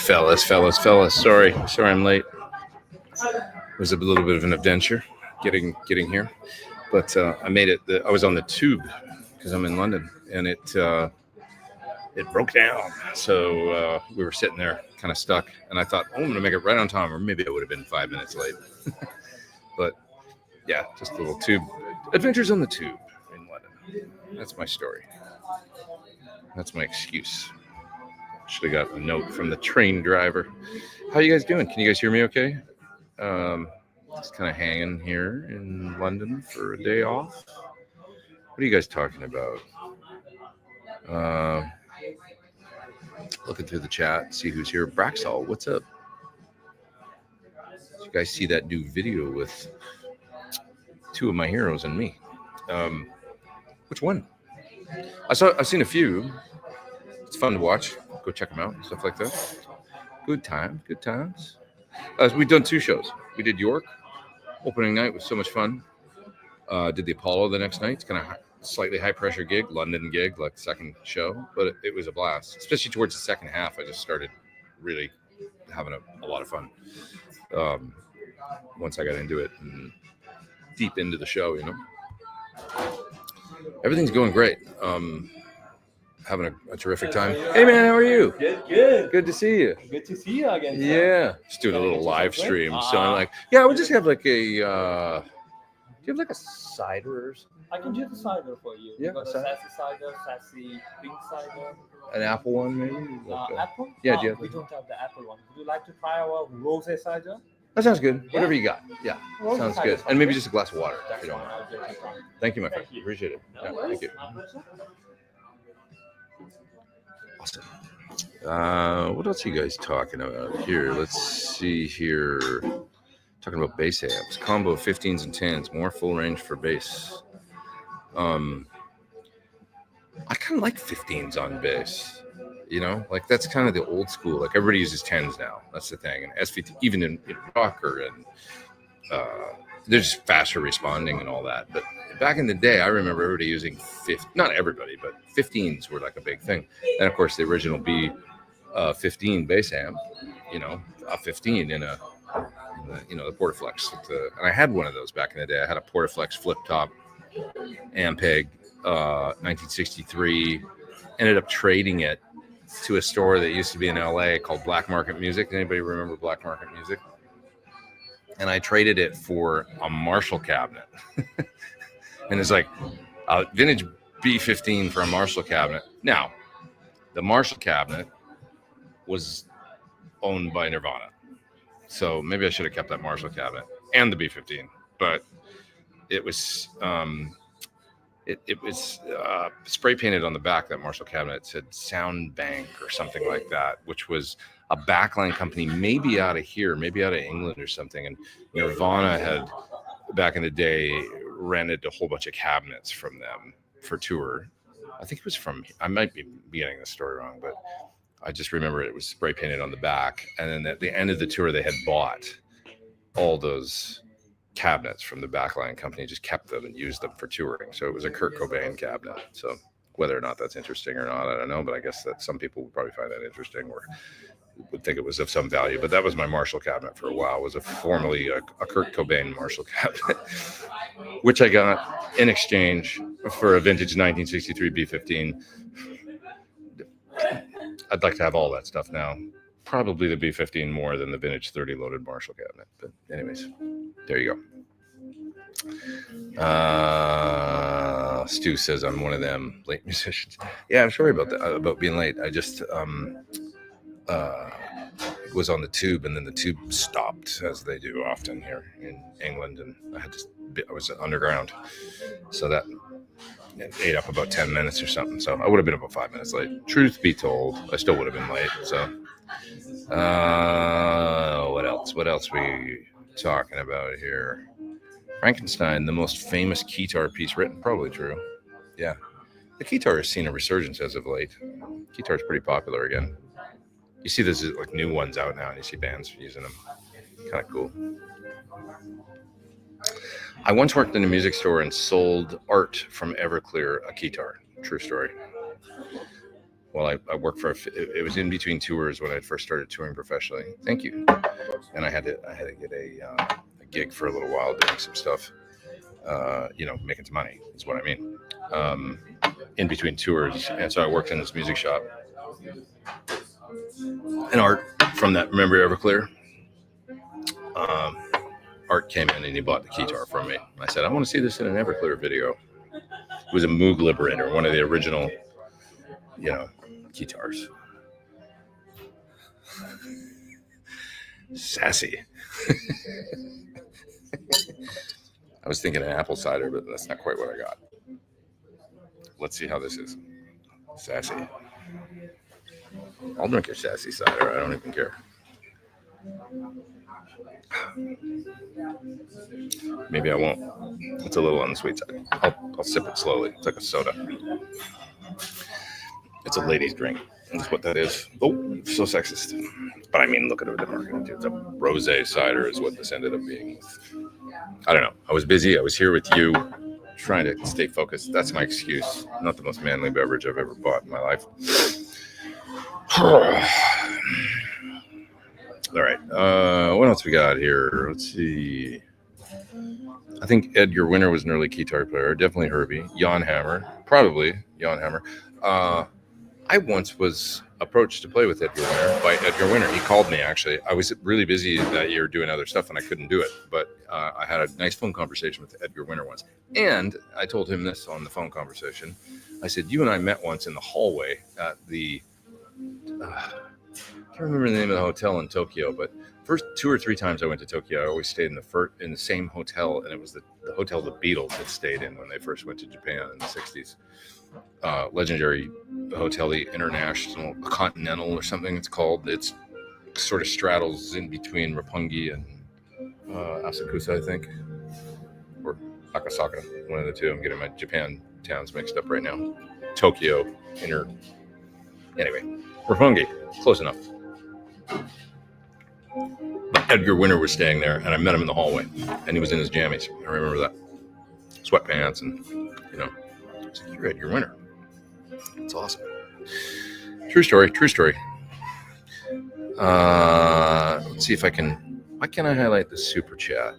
fellas. Sorry I'm late. It was a little bit of an adventure getting here, but I made it. I was on the tube because I'm in London, and it broke down. So we were sitting there kind of stuck, and I thought, oh, I'm going to make it right on time, or maybe I would have been 5 minutes late. But yeah, just a little tube adventures on the tube in London. That's my story. That's my excuse. Should have got a note from the train driver. How you guys doing? Can you guys hear me okay? Just kind of hanging here in London for a day off. What are you guys talking about? Looking through the chat, see who's here. Braxall, what's up? Did you guys see that new video with two of my heroes and me? Which one? I've seen a few. It's fun to watch. Go check them out and stuff like that. Good times. We've done two shows. We did York opening night was so much fun. Did the Apollo the next night. It's kind of slightly high pressure gig, London gig, like second show, but it was a blast. Especially towards the second half, I just started really having a lot of fun. Once I got into it and deep into the show, everything's going great. Having a terrific time. Hey man, how are you? Good to see you. Good to see you again. Yeah, just doing a little live stream. So I'm like, yeah, we'll just have like a. Do you have like a cider? I can do the cider for you. Yeah, you got a sassy cider, sassy pink cider. An apple one, maybe. Like apple? Yeah, do you have we don't have the apple one. Would you like to try our rosé cider? That sounds good. Yeah. Whatever you got. Yeah, Rosé sounds cider good. And maybe just a glass of water. That's If you fine. don't mind. I'll get it from you. Thank you, my friend. Thank you. Appreciate it. No Yeah, worries. thank you. My pleasure. Awesome. What else are you guys talking about here? Let's see here. Talking about bass amps. Combo 15s and 10s. More full range for bass. I kind of like 15s on bass. Like that's kind of the old school. Like everybody uses 10s now. That's the thing. And SVT, even in rocker, and they're just faster responding and all that. But back in the day, I remember everybody using not everybody, but 15s were like a big thing. And of course, the original B15 bass amp, a 15 in the Portaflex. And I had one of those back in the day. I had a Portaflex flip top Ampeg, 1963. Ended up trading it to a store that used to be in LA called Black Market Music. Anybody remember Black Market Music? And I traded it for a Marshall cabinet. And it's like a vintage B15 for a Marshall cabinet. Now, the Marshall cabinet was owned by Nirvana. So maybe I should have kept that Marshall cabinet and the B15. But it was it was spray painted on the back. That Marshall cabinet said Sound Bank or something like that, which was a backline company, maybe out of here, maybe out of England or something. And Nirvana had, back in the day, rented a whole bunch of cabinets from them for tour. I think it was I might be getting the story wrong, but I just remember it was spray painted on the back. And then at the end of the tour, they had bought all those cabinets from the backline company, just kept them and used them for touring. So it was a Kurt Cobain cabinet. So whether or not that's interesting or not, I don't know, but I guess that some people would probably find that interesting or would think it was of some value. But that was my Marshall cabinet for a while. It was formerly a Kurt Cobain Marshall cabinet, which I got in exchange for a vintage 1963 B15. I'd like to have all that stuff now. Probably the B15 more than the vintage 30 loaded Marshall cabinet. But anyways, there you go. Stu says I'm one of them late musicians. Yeah, I'm sorry about that, about being late. I just was on the tube, and then the tube stopped, as they do often here in England, and I was underground, so that ate up about 10 minutes or something. So I would have been about 5 minutes late. Truth be told, I still would have been late. So what else we talking about here? Frankenstein, the most famous keytar piece written. Probably true. Yeah, the keytar has seen a resurgence as of late. Keytar's pretty popular again. You see there's like new ones out now, and you see bands using them. Kind of cool. I once worked in a music store and sold art from Everclear, a keytar. True story. well, I worked for it was in between tours when I first started touring professionally. Thank you. And I had to get a gig for a little while doing some stuff. Making some money is what I mean. In between tours, and so I worked in this music shop. And Art from that, remember Everclear? Art came in and he bought the guitar from me. I said, I want to see this in an Everclear video. It was a Moog Liberator, one of the original, guitars. Sassy. I was thinking an apple cider, but that's not quite what I got. Let's see how this is. Sassy. I'll drink your sassy cider. I don't even care. Maybe I won't. It's a little on the sweet side. I'll sip it slowly. It's like a soda. It's a lady's drink. That's what that is. Oh, so sexist. But I mean, look at what they're marketing to. It's a rosé cider is what this ended up being. I don't know. I was busy. I was here with you, trying to stay focused. That's my excuse. Not the most manly beverage I've ever bought in my life. All right. What else we got here? Let's see. I think Edgar Winter was an early guitar player. Definitely Herbie. Jan Hammer. Probably Jan Hammer. I once was approached to play with Edgar Winter by Edgar Winter. He called me, actually. I was really busy that year doing other stuff, and I couldn't do it. But I had a nice phone conversation with Edgar Winter once. And I told him this on the phone conversation. I said, you and I met once in the hallway at the... I can't remember the name of the hotel in Tokyo, but first 2 or 3 times I went to Tokyo, I always stayed in the same hotel, and it was the hotel the Beatles had stayed in when they first went to Japan in the 60s. Legendary hotel, the International Continental or something it's called. It's sort of straddles in between Roppongi and Asakusa, I think, or Akasaka, one of the two. I'm getting my Japan towns mixed up right now. Tokyo, anyway, Roppongi, close enough. But Edgar Winter was staying there, and I met him in the hallway, and he was in his jammies. I remember that. Sweatpants, and, I was like, you're Edgar Winter. It's awesome. True story. Let's see if I can, why can't I highlight the super chat?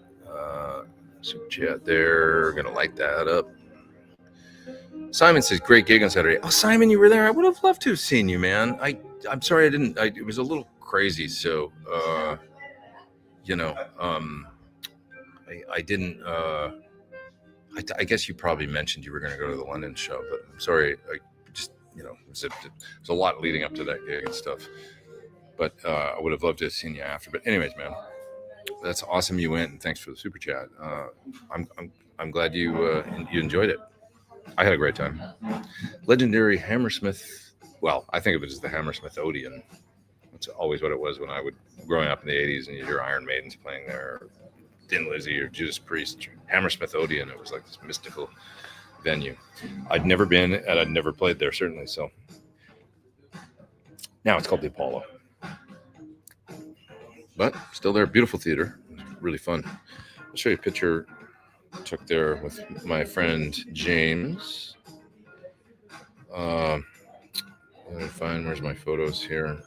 Super chat there, gonna light that up. Simon says, great gig on Saturday. Oh, Simon, you were there. I would have loved to have seen you, man. I'm sorry I didn't. It was a little crazy, so I didn't. I guess you probably mentioned you were going to go to the London show, but I'm sorry. I just, it was a lot leading up to that gig and stuff. But I would have loved to have seen you after. But anyways, man, that's awesome. You went, and thanks for the super chat. I'm glad you enjoyed it. I had a great time. Legendary Hammersmith. Well, I think of it as the Hammersmith Odeon. That's always what it was when I would growing up in the 80s, and you hear Iron Maidens playing there, or Thin Lizzy, or Judas Priest. Hammersmith Odeon. It was like this mystical venue. I'd never been, and I'd never played there, certainly. So now it's called the Apollo, but still there. Beautiful theater. Really fun. I'll show you a picture I took there with my friend James. Let me find, where's my photos here?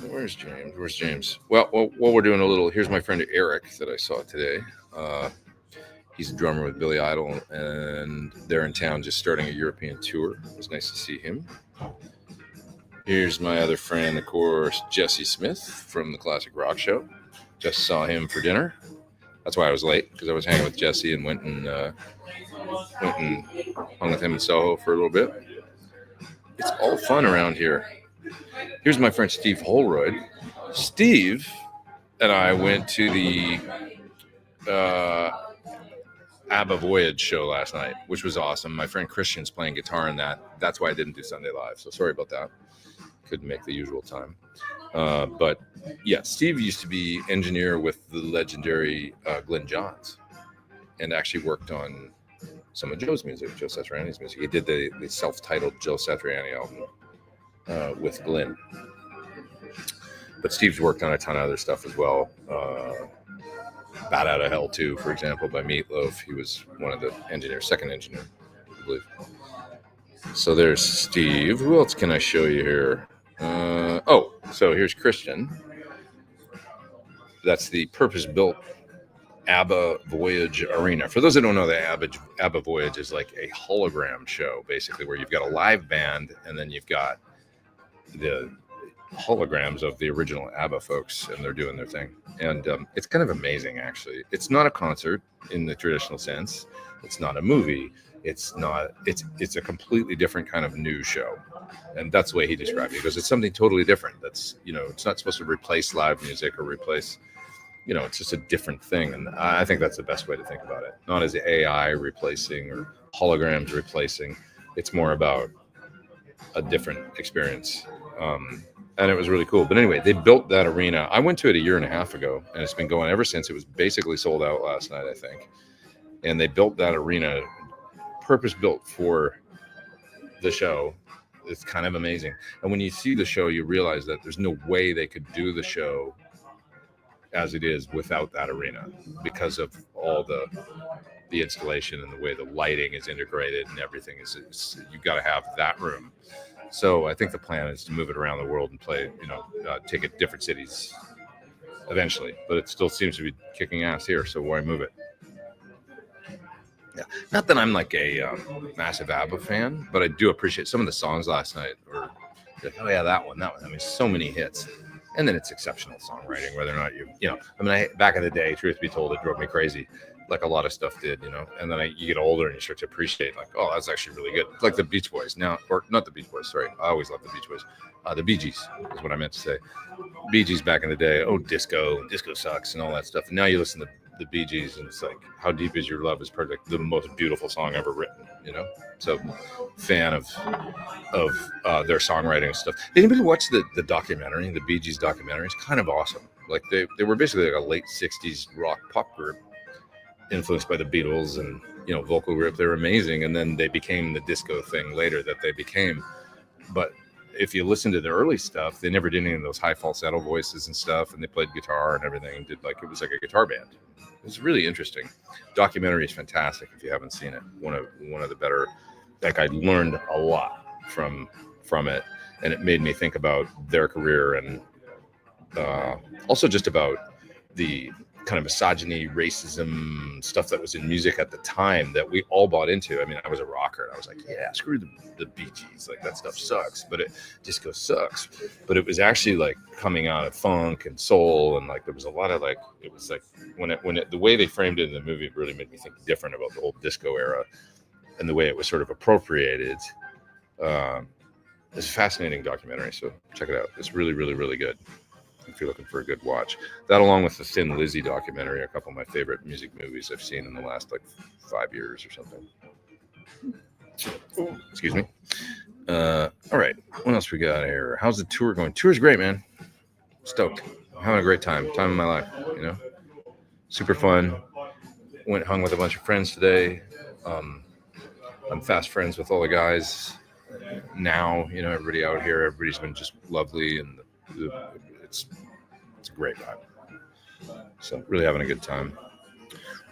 Where's James? Well, while we're doing a little, here's my friend Eric that I saw today. He's a drummer with Billy Idol, and they're in town just starting a European tour. It was nice to see him. Here's my other friend, of course, Jesse Smith from the Classic Rock Show. Just saw him for dinner. That's why I was late, because I was hanging with Jesse and went and hung with him in Soho for a little bit. It's all fun around here. Here's my friend Steve Holroyd. Steve and I went to the ABBA Voyage show last night, which was awesome. My friend Christian's playing guitar in that. That's why I didn't do Sunday Live, so sorry about that. Couldn't make the usual time. But yeah, Steve used to be engineer with the legendary Glenn Johns, and actually worked on some of Joe's music, Joe Satriani's music. He did the self-titled Joe Satriani album with Glenn. But Steve's worked on a ton of other stuff as well. Bat Out of Hell 2, for example, by Meatloaf. He was one of the engineers, second engineer, I believe. So there's Steve. Who else can I show you here? So here's Christian. That's the purpose-built ABBA Voyage arena. For those that don't know, the ABBA Voyage is like a hologram show, basically, where you've got a live band and then you've got the holograms of the original ABBA folks, and they're doing their thing. And it's kind of amazing, actually. It's not a concert in the traditional sense. It's not a movie. It's a completely different kind of new show. And that's the way he described it, because it's something totally different. That's, it's not supposed to replace live music or replace, it's just a different thing. And I think that's the best way to think about it. Not as AI replacing or holograms replacing. It's more about a different experience. And it was really cool. But anyway, they built that arena. I went to it a year and a half ago, and it's been going ever since. It was basically sold out last night, I think. And they built that arena, purpose built for the show. It's kind of amazing. And when you see the show, you realize that there's no way they could do the show as it is without that arena, because of all the installation and the way the lighting is integrated and everything you've got to have that room. So I think the plan is to move it around the world and play, take it different cities eventually. But it still seems to be kicking ass here, so why move it? Yeah, not that I'm like a massive ABBA fan, but I do appreciate some of the songs last night. Or like, oh yeah, that one. I mean, so many hits, and then it's exceptional songwriting. Whether or not back in the day, truth be told, it drove me crazy, like a lot of stuff did, And then you get older and you start to appreciate, like, oh, that's actually really good. Like the Beach Boys now, or not the Beach Boys. Sorry, I always loved the Beach Boys. The Bee Gees is what I meant to say. Bee Gees back in the day. Oh, disco sucks and all that stuff. And now you listen to the Bee Gees, and it's like, How Deep Is Your Love is probably like the most beautiful song ever written, So, fan of their songwriting and stuff. Did anybody watch the documentary, the Bee Gees documentary? It's kind of awesome. Like they were basically like a late '60s rock pop group, influenced by the Beatles and vocal group. They were amazing, and then they became the disco thing later that they became. But if you listen to the early stuff, they never did any of those high falsetto voices and stuff, and they played guitar and everything, and it was like a guitar band. It's really interesting. Documentary is fantastic if you haven't seen it. One of the better. Like, I learned a lot from it, and it made me think about their career, and also just about the kind of misogyny, racism stuff that was in music at the time that we all bought into. I mean, I was a rocker, and I was like, yeah, screw the Bee Gees. Like, that stuff sucks, but disco sucks. But it was actually like coming out of funk and soul, and like there was a lot of like, it was like when the way they framed it in the movie, it really made me think different about the whole disco era and the way it was sort of appropriated. It's a fascinating documentary, so check it out. It's really, really, really good if you're looking for a good watch. That, along with the Thin Lizzy documentary, are a couple of my favorite music movies I've seen in the last like 5 years or something. Excuse me. All right, what else we got here? How's the tour going? Tour's great, man. Stoked. I'm having a great time of my life, super fun. Hung with a bunch of friends today. I'm fast friends with all the guys now, everybody out here. Everybody's been just lovely, and it's a great vibe. So really having a good time.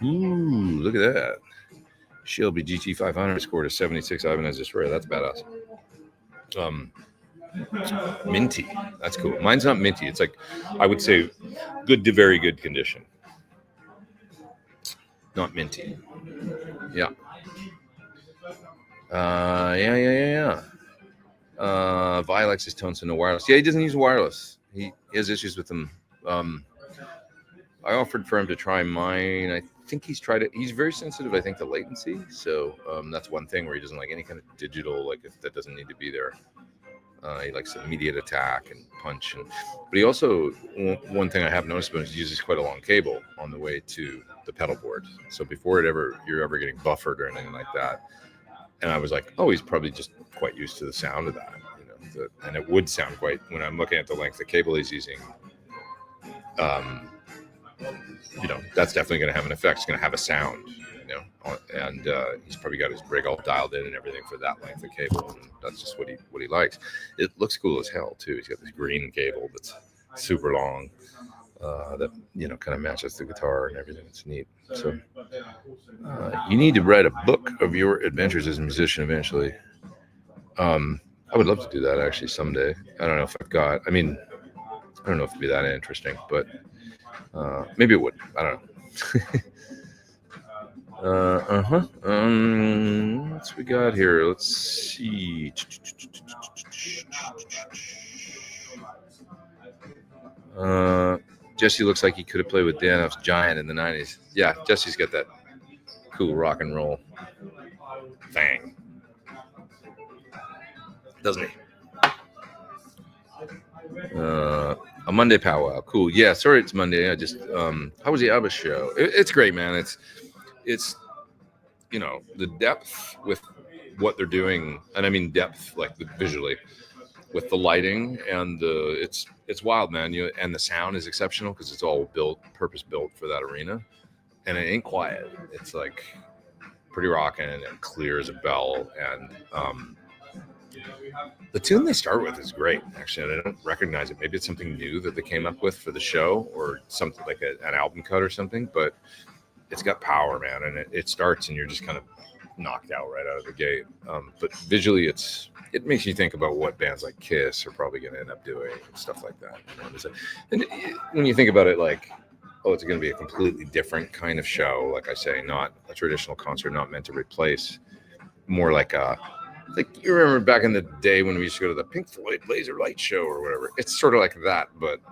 Ooh, look at that. Shelby GT500 scored a 76 Ibanez Destroyer. That's badass. Minty. That's cool. Mine's not minty. It's like, I would say, good to very good condition. Not minty. Yeah. Yeah. Violex's tones, so no wireless. Yeah, he doesn't use wireless. He has issues with them. I offered for him to try mine. I think he's tried it. He's very sensitive, I think, to latency. So that's one thing where he doesn't like any kind of digital, like if that doesn't need to be there. He likes immediate attack and punch. But he also, one thing I have noticed about him is he uses quite a long cable on the way to the pedal board. So before you're ever getting buffered or anything like that. And I was like, oh, he's probably just quite used to the sound of that. And it would sound quite, when I'm looking at the length of cable he's using, that's definitely going to have an effect. It's going to have a sound, and he's probably got his rig all dialed in and everything for that length of cable, and that's just what he likes. It looks cool as hell too. He's got this green cable that's super long, that kind of matches the guitar and everything. It's neat. So you need to write a book of your adventures as a musician eventually. I would love to do that actually someday. I don't know if I've got. I mean, I don't know if it'd be that interesting, but maybe it would. I don't know. What's we got here? Let's see. Jesse looks like he could have played with Danoff's Giant in the 90s. Yeah, Jesse's got that cool rock and roll thing, doesn't he? A Monday powwow. Cool. Yeah, sorry it's Monday. I just how was the ABBA show? It's great, man. It's you know, the depth with what they're doing, and I mean depth like visually with the lighting and it's wild, man. And the sound is exceptional because it's all purpose built for that arena, and it ain't quiet. It's like pretty rocking and clear as a bell. And the tune they start with is great. Actually, I don't recognize it. Maybe it's something new that they came up with for the show, or something like an album cut or something. But it's got power, man, and it starts and you're just kind of knocked out right out of the gate. But visually, it makes you think about what bands like Kiss are probably going to end up doing and stuff like that. And when you think about it, like, oh, it's going to be a completely different kind of show. Like I say, not a traditional concert, not meant to replace, more like you remember back in the day when we used to go to the Pink Floyd Laser Light Show or whatever. It's sort of like that, but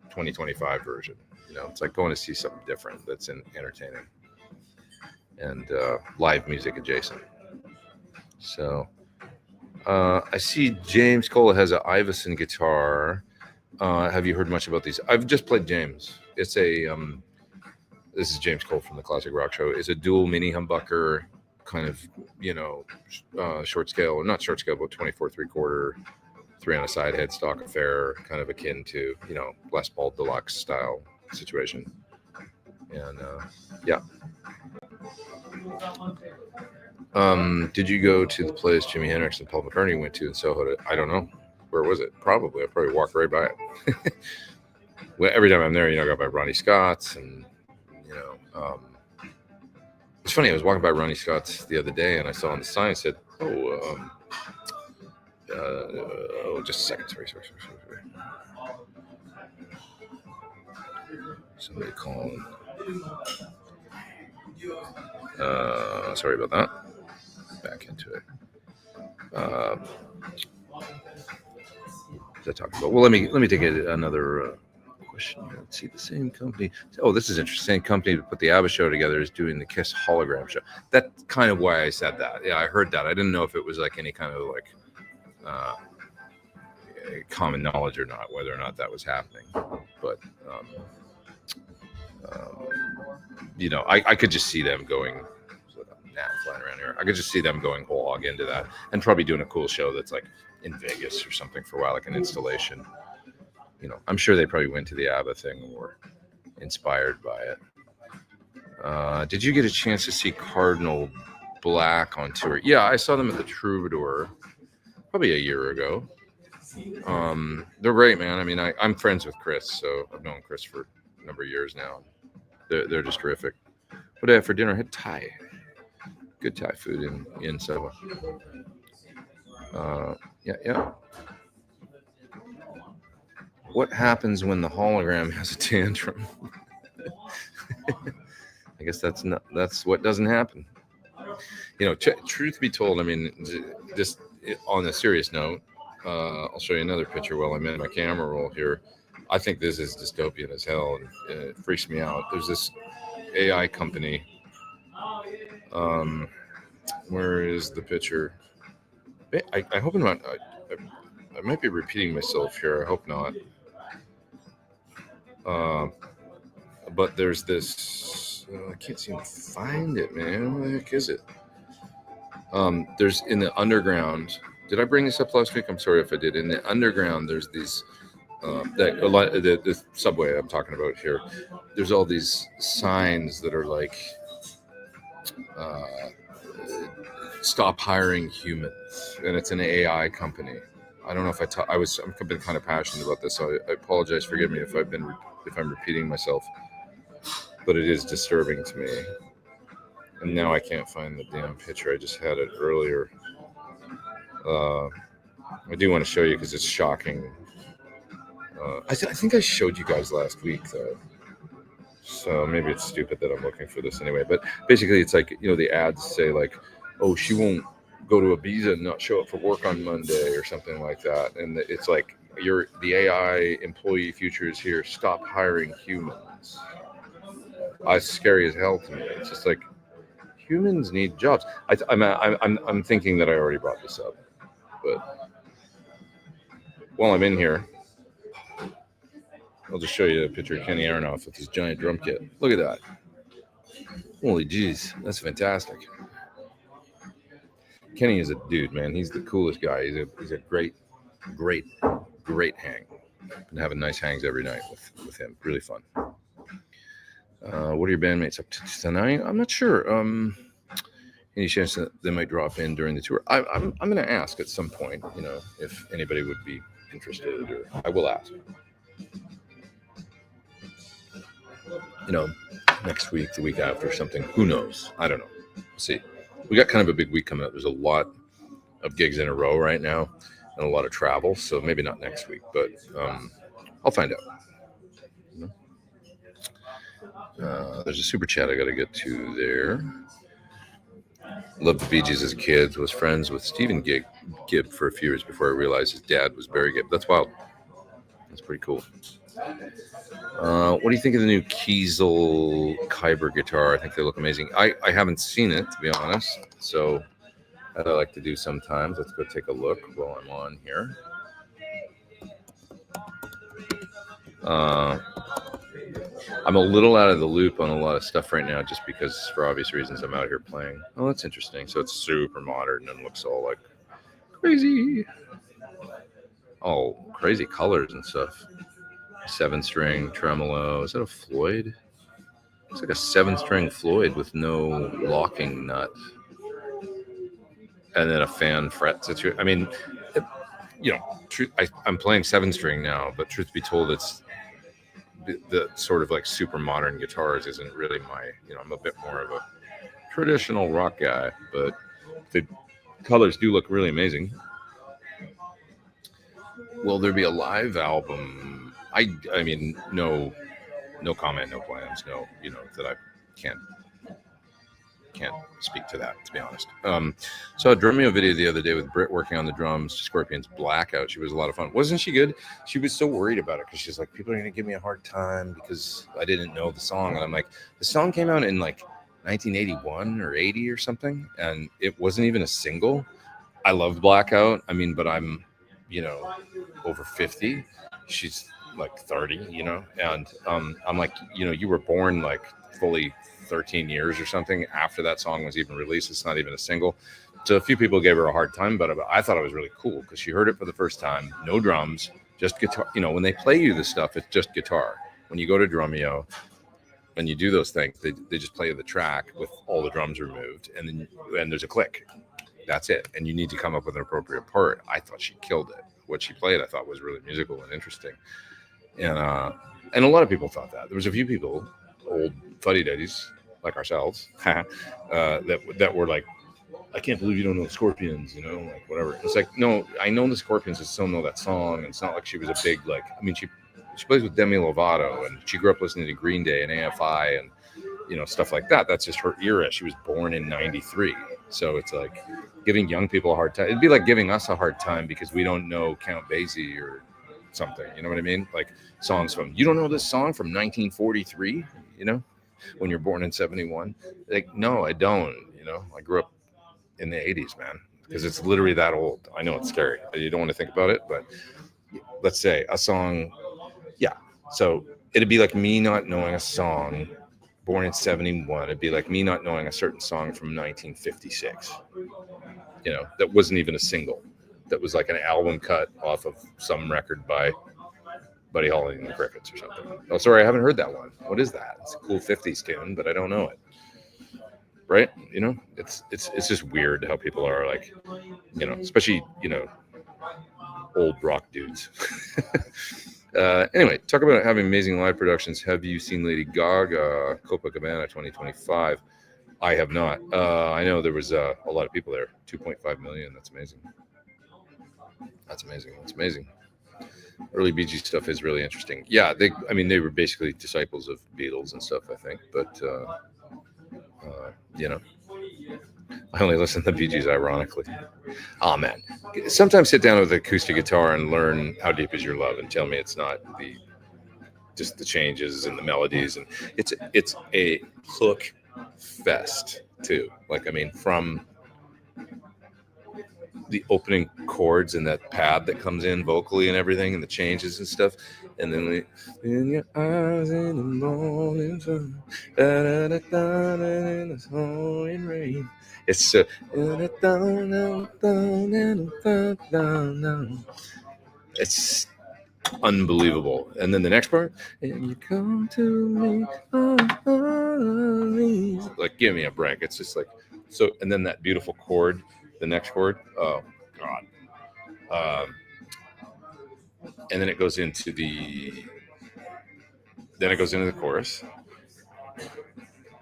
2025 version. You know, it's like going to see something different that's entertaining and live music adjacent. So I see James Cole has an Iverson guitar. Have you heard much about these? I've just played James. It's a this is James Cole from the Classic Rock Show. It's a dual mini humbucker, kind of, you know, short scale, or not short scale, but 24 3/4, 3 on a side headstock affair, kind of akin to, you know, Les Paul Deluxe style situation. And yeah. Did you go to the place Jimi Hendrix and Paul McCartney went to in Soho? I don't know. Where was it? Probably. I probably walked right by it. Well, every time I'm there, you know, I go by Ronnie Scott's, and you know, it's funny. I was walking by Ronnie Scott's the other day, and I saw on the sign, it said, just a second. Sorry. Somebody calling. Sorry about that. Back into it. What was I talking about? Well, let me take another question. Let's see, the same company. Oh, this is interesting. Same company that put the ABBA show together is doing the Kiss hologram show. That's kind of why I said that. Yeah, I heard that. I didn't know if it was like any kind of like common knowledge or not, whether or not that was happening. But you know, I could just see them going. Flying around here, I could just see them going whole hog into that, and probably doing a cool show that's like in Vegas or something for a while, like an installation. You know, I'm sure they probably went to the ABBA thing or were inspired by it. Did you get a chance to see Cardinal Black on tour? Yeah, I saw them at the Troubadour probably a year ago. They're great, man. I mean, I'm friends with Chris, so I've known Chris for a number of years now. They're just terrific. What did I have for dinner? I had Thai. Good Thai food in Soho. Yeah. What happens when the hologram has a tantrum? I guess that's what doesn't happen. You know, truth be told, I mean, just on a serious note, I'll show you another picture while I'm in my camera roll here. I think this is dystopian as hell, and it freaks me out. There's this AI company. Where is the picture? I hope I'm not. I might be repeating myself here. I hope not. But there's this. I can't seem to find it, man. Where the heck is it? There's in the underground. Did I bring this up last week? I'm sorry if I did. In the underground, there's these. The subway I'm talking about here. There's all these signs that are like. Stop hiring humans, and it's an AI company. I don't know if I've been kind of passionate about this, so I apologize. Forgive me if I'm repeating myself, but it is disturbing to me. And now I can't find the damn picture. I just had it earlier. I do want to show you because it's shocking. I think I showed you guys last week though, so maybe it's stupid that I'm looking for this anyway. But basically, it's like, you know, the ads say like, "Oh, she won't go to Ibiza and not show up for work on Monday" or something like that, and it's like, the AI employee future is here. Stop hiring humans. It's scary as hell to me. It's just like, humans need jobs. I'm thinking that I already brought this up, but while I'm in here, I'll just show you a picture of Kenny Aronoff with his giant drum kit. Look at that. Holy jeez, that's fantastic. Kenny is a dude, man. He's the coolest guy. He's a great hang. Been having nice hangs every night with him. Really fun. What are your bandmates up to tonight? I'm not sure. Any chance that they might drop in during the tour? I'm going to ask at some point, you know, if anybody would be interested, or I will ask. You know, next week, the week after, something. Who knows? I don't know. We'll see. We got kind of a big week coming up. There's a lot of gigs in a row right now and a lot of travel, so maybe not next week, but I'll find out. There's a super chat I got to get to there. Loved the Bee Gees as a kid. Was friends with Stephen Gibb for a few years before I realized his dad was Barry Gibb. That's wild. That's pretty cool. What do you think of the new Kiesel Kyber guitar? I think they look amazing. I haven't seen it, to be honest, so that I like to do sometimes. Let's go take a look while I'm on here. I'm a little out of the loop on a lot of stuff right now just because, for obvious reasons, I'm out here playing. Oh, that's interesting. So it's super modern and looks all like crazy. Oh, crazy colors and stuff. 7-string tremolo. Is that a Floyd? It's like a 7-string Floyd with no locking nut. And then a fan fret situation. I mean, you know, I'm playing 7-string now, but truth be told, it's the sort of like super modern guitars isn't really my, you know, I'm a bit more of a traditional rock guy, but the colors do look really amazing. Will there be a live album? I mean, no comment, no plans, no, you know, that I can't speak to that, to be honest. Saw a Drumeo video the other day with Britt working on the drums, Scorpions Blackout. She was a lot of fun. Wasn't she good? She was so worried about it because she's like, people are going to give me a hard time because I didn't know the song. And I'm like, the song came out in like 1981 or 80 or something, and it wasn't even a single. I loved Blackout. I mean, but I'm, you know, over 50. She's like 30, you know, and I'm like, you know, you were born like fully 13 years or something after that song was even released. It's not even a single. So a few people gave her a hard time, but I thought it was really cool because she heard it for the first time. No drums, just guitar. You know, when they play you this stuff, it's just guitar. When you go to Drumeo and you do those things, they just play the track with all the drums removed, and there's a click. That's it. And you need to come up with an appropriate part. I thought she killed it. What she played, I thought, was really musical and interesting. And a lot of people thought that. There was a few people, old fuddy-duddies like ourselves, that were like, I can't believe you don't know the Scorpions, you know, like whatever. It's like, no, I know the Scorpions, I still know that song. And it's not like she was a big, like, I mean, she plays with Demi Lovato, and she grew up listening to Green Day and AFI and, you know, stuff like that. That's just her era. She was born in 93. So it's like giving young people a hard time. It'd be like giving us a hard time because we don't know Count Basie or something. You know what I mean? Like songs from, you don't know this song from 1943, you know, when you're born in 71. Like, no, I don't. You know, I grew up in the 80s, man, because it's literally that old. I know it's scary. You don't want to think about it, but let's say a song. Yeah. So it'd be like me not knowing a song born in 71. It'd be like me not knowing a certain song from 1956, you know, that wasn't even a single. That was like an album cut off of some record by Buddy Holly and the Crickets or something. Oh, sorry, I haven't heard that one. What is that? It's a cool 50s tune, but I don't know it. Right? You know, it's just weird how people are like, you know, especially, you know, old rock dudes. Anyway, talk about having amazing live productions. Have you seen Lady Gaga, Copacabana 2025? I have not. I know there was a lot of people there. 2.5 million. That's amazing. That's amazing. That's amazing. Early Bee Gees stuff is really interesting. Yeah, they were basically disciples of Beatles and stuff, I think. But you know, I only listen to the Bee Gees ironically. Oh man, sometimes sit down with an acoustic guitar and learn How Deep Is Your Love, and tell me it's not just the changes and the melodies, and it's a hook fest too. Like, I mean, from the opening chords and that pad that comes in vocally and everything, and the changes and stuff, and then in your eyes in the morning sun, da, da, da, da, in the pouring rain. It's it's unbelievable. And then the next part, and you come to me, like, give me a break. It's just like so. And then that beautiful chord, the next chord, oh god. And then it goes into the chorus.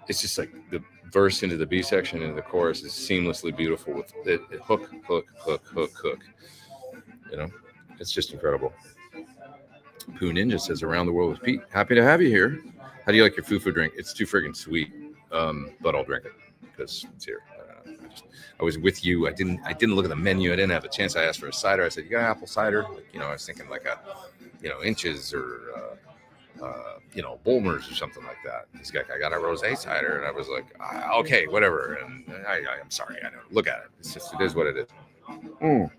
It's just like the verse into the B section into the chorus is seamlessly beautiful with it hook. You know, it's just incredible. Pooh Ninja says, "Around the world with Pete. Happy to have you here. How do you like your fufu drink? It's too friggin' sweet, but I'll drink it because it's here. I was with you. I didn't look at the menu. I didn't have a chance. I asked for a cider. I said, you got apple cider? Like, I was thinking like a, Inches or, Bulmers or something like that. He's like, I got a rosé cider. And I was like, okay, whatever. And I'm sorry. I don't look at it. It's just, it is what it is. Mm.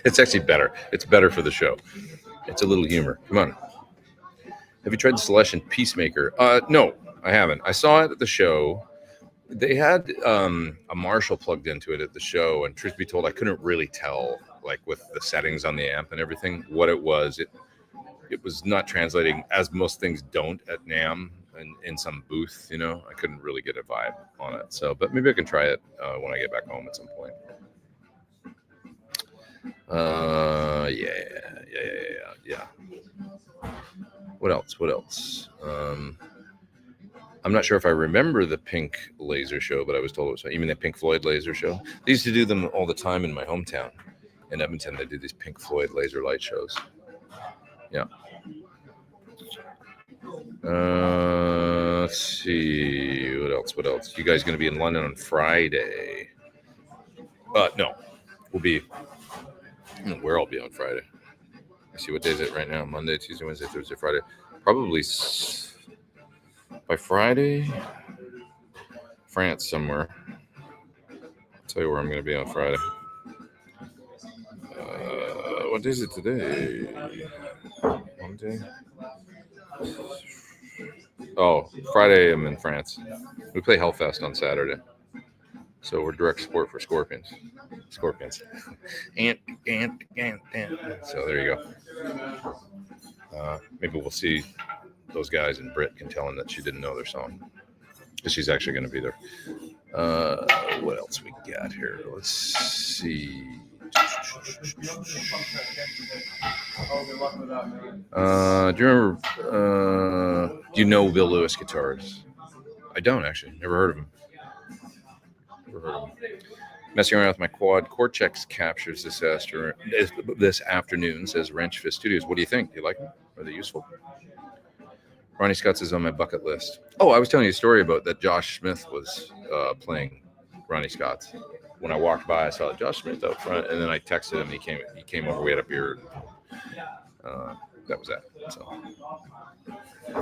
It's actually better. It's better for the show. It's a little humor. Come on. Have you tried the Celestian Peacemaker? No, I haven't. I saw it at the show. They had a Marshall plugged into it at the show, and truth be told, I couldn't really tell, like with the settings on the amp and everything, what it was. It was not translating, as most things don't at NAMM and in some booth. I couldn't really get a vibe on it. So, but maybe I can try it when I get back home at some point. Yeah. What else? I'm not sure if I remember the Pink laser show, but I was told it was. You mean the Pink Floyd laser show? They used to do them all the time in my hometown, in Edmonton. They do these Pink Floyd laser light shows. Yeah. Let's see. What else? You guys going to be in London on Friday? No. We'll be. I don't know where I'll be on Friday. Let's see, what day is it right now? Monday, Tuesday, Wednesday, Thursday, Friday. Probably by Friday, France somewhere. I'll tell you where I'm going to be on Friday. What day is it today? Monday? Oh, Friday I'm in France. We play Hellfest on Saturday. So we're direct support for Scorpions. Ant. So there you go. Maybe we'll see those guys, and Britt can tell them that she didn't know their song, because she's actually going to be there. What else we got here? Let's see. Do you remember? Do you know Bill Lewis guitars? I don't actually. Never heard of him. Messing around with my quad Cortex captures this afternoon, says Wrench Fist Studios. What do you think? Do you like them? Are they useful? Ronnie Scott's is on my bucket list. Oh, I was telling you a story about that. Josh Smith was playing Ronnie Scott's. When I walked by, I saw Josh Smith out front, and then I texted him. He came over. We had a beer. That was that. So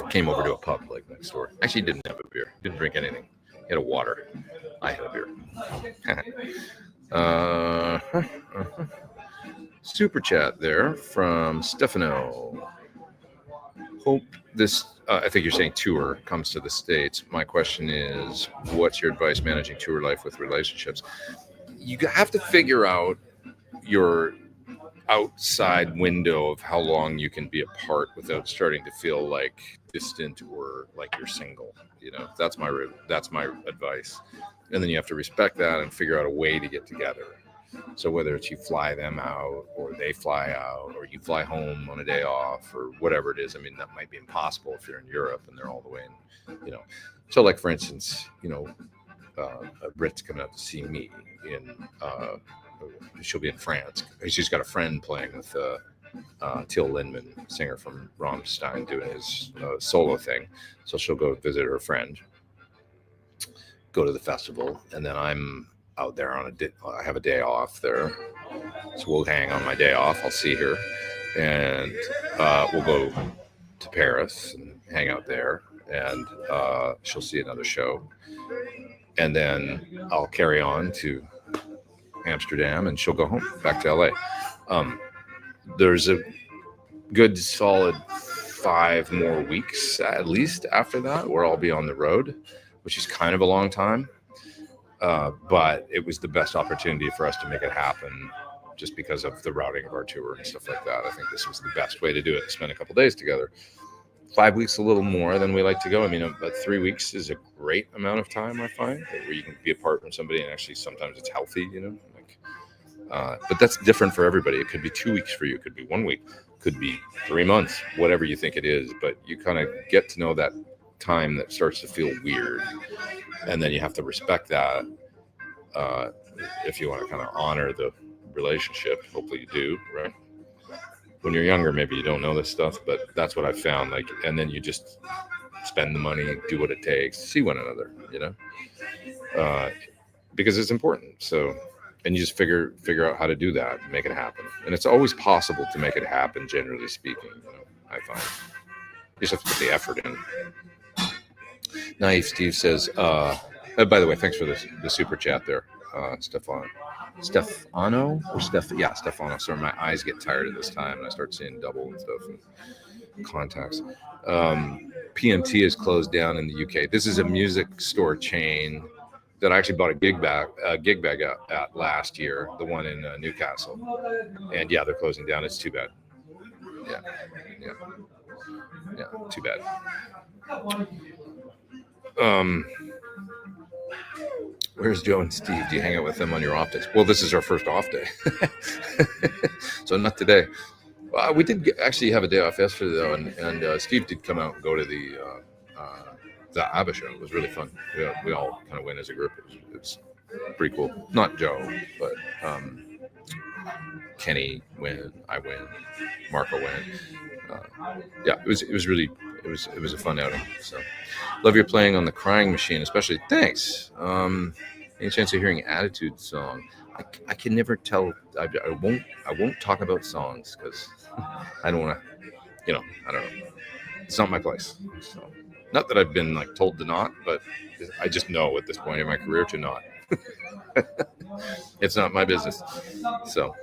came over to a pub like next door. Actually, he didn't have a beer. Didn't drink anything. He had a water. I had a beer. Super chat there from Stefano. Hope this, I think you're saying tour, comes to the States. My question is, what's your advice managing tour life with relationships? You have to figure out your outside window of how long you can be apart without starting to feel like distant or like you're single. That's my advice. And then you have to respect that and figure out a way to get together. So whether it's you fly them out or they fly out or you fly home on a day off or whatever it is, I mean, that might be impossible if you're in Europe and they're all the way in, So like, for instance, a Brit's coming out to see me she'll be in France. She's got a friend playing with Till Lindemann, singer from Rammstein, doing his solo thing. So she'll go visit her friend, go to the festival, and then I'm out there I have a day off there. So we'll hang on my day off. I'll see her, and we'll go to Paris and hang out there, and she'll see another show. And then I'll carry on to Amsterdam, and she'll go home back to LA. There's a good solid 5 more weeks at least after that where I'll be on the road, which is kind of a long time. But it was the best opportunity for us to make it happen just because of the routing of our tour and stuff like that. I think this was the best way to do it, to spend a couple days together. 5 weeks, a little more than we like to go. I mean, about 3 weeks is a great amount of time, I find, where you can be apart from somebody, and actually sometimes it's healthy, but that's different for everybody. It could be 2 weeks for you. It could be 1 week. It could be 3 months, whatever you think it is. But you kind of get to know that time that starts to feel weird. And then you have to respect that if you want to kind of honor the relationship. Hopefully you do, right? When you're younger, maybe you don't know this stuff, but that's what I found. And then you just spend the money, do what it takes, see one another, because it's important. So, and you just figure out how to do that, make it happen. And it's always possible to make it happen, generally speaking. I find you just have to put the effort in. Naive Steve says, by the way, thanks for the super chat there, Stefano. Stefano. Sorry, my eyes get tired at this time and I start seeing double and stuff and contacts. PMT is closed down in the UK. This is a music store chain that I actually bought a gig bag at last year, the one in Newcastle. And yeah, they're closing down. It's too bad. Yeah, too bad. Where's Joe and Steve? Do you hang out with them on your off days? Well, this is our first off day. So not today. We did actually have a day off yesterday, though, and Steve did come out and go to the ABBA show. It was really fun. We all kind of went as a group. It was pretty cool. Not Joe, but Kenny went, I went, Marco went. It was a fun outing. So love your playing on the Crying Machine, especially. Thanks. Any chance of hearing Attitude song? I can never tell. I won't talk about songs because I don't want to. I don't know. It's not my place. So, not that I've been told to not, but I just know at this point in my career to not. It's not my business. So,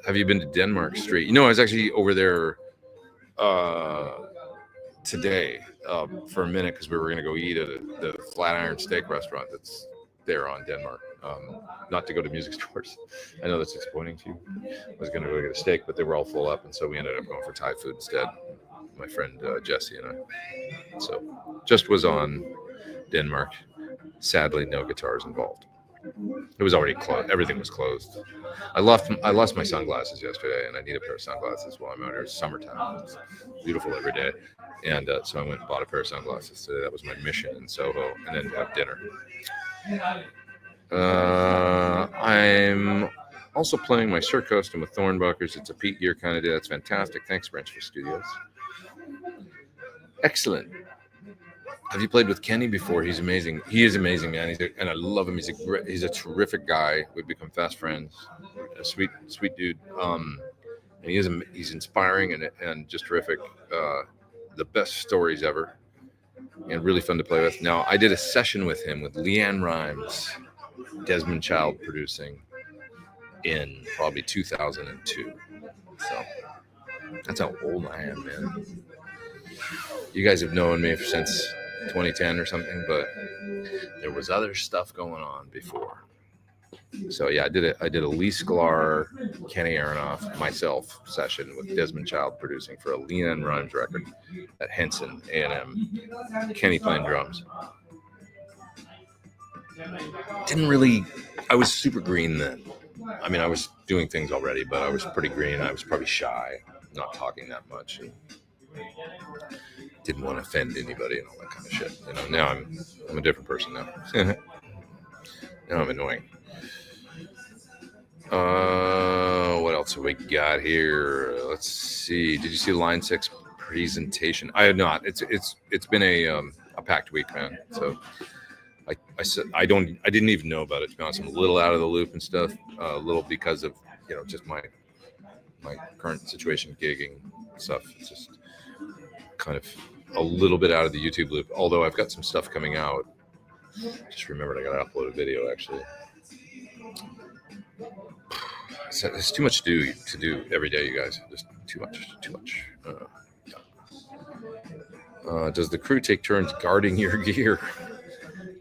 have you been to Denmark Street? I was actually over there today for a minute because we were going to go eat at the Flatiron Steak restaurant that's there on Denmark. Not to go to music stores. I know that's disappointing to you. I was going to go get a steak, but they were all full up, and so we ended up going for Thai food instead. My friend Jesse and I. So just was on Denmark. Sadly, no guitars involved. It was already closed. Everything was closed. I lost my sunglasses yesterday, and I need a pair of sunglasses while I'm out here. It's summertime. It's beautiful every day. And so I went and bought a pair of sunglasses today. That was my mission in Soho, and then have dinner. I'm also playing my Sir Custom with Thornbuckers. It's a peak gear kind of day. That's fantastic. Thanks, Branchford Studios. Excellent. Have you played with Kenny before? He's amazing. He is amazing, man. And I love him. He's a terrific guy. We've become fast friends. A sweet dude. And he's inspiring and just terrific. The best stories ever. And really fun to play with. Now, I did a session with him with Leanne Rimes, Desmond Child producing in probably 2002. So that's how old I am, man. You guys have known me since 2010 or something, but there was other stuff going on before. So yeah, I did a Lee Sklar, Kenny Aronoff, myself session with Desmond Child producing for a Leanne Rimes record at Henson A&M. Kenny playing drums. didn't really. I was super green then. I mean, I was doing things already, but I was pretty green. I was probably shy, not talking that much, and didn't want to offend anybody and all that kind of shit. You know, now I'm a different person now. Now I'm annoying. What else have we got here? Let's see. Did you see Line 6 presentation? I had not. It's been a packed week, man. So I said I didn't even know about it, to be honest. I'm a little out of the loop and stuff. A little because of, you know, just my current situation, gigging stuff. It's just kind of a little bit out of the YouTube loop. Although I've got some stuff coming out. Just remembered I got to upload a video actually. It's too much to do every day, you guys. Just too much. Does the crew take turns guarding your gear?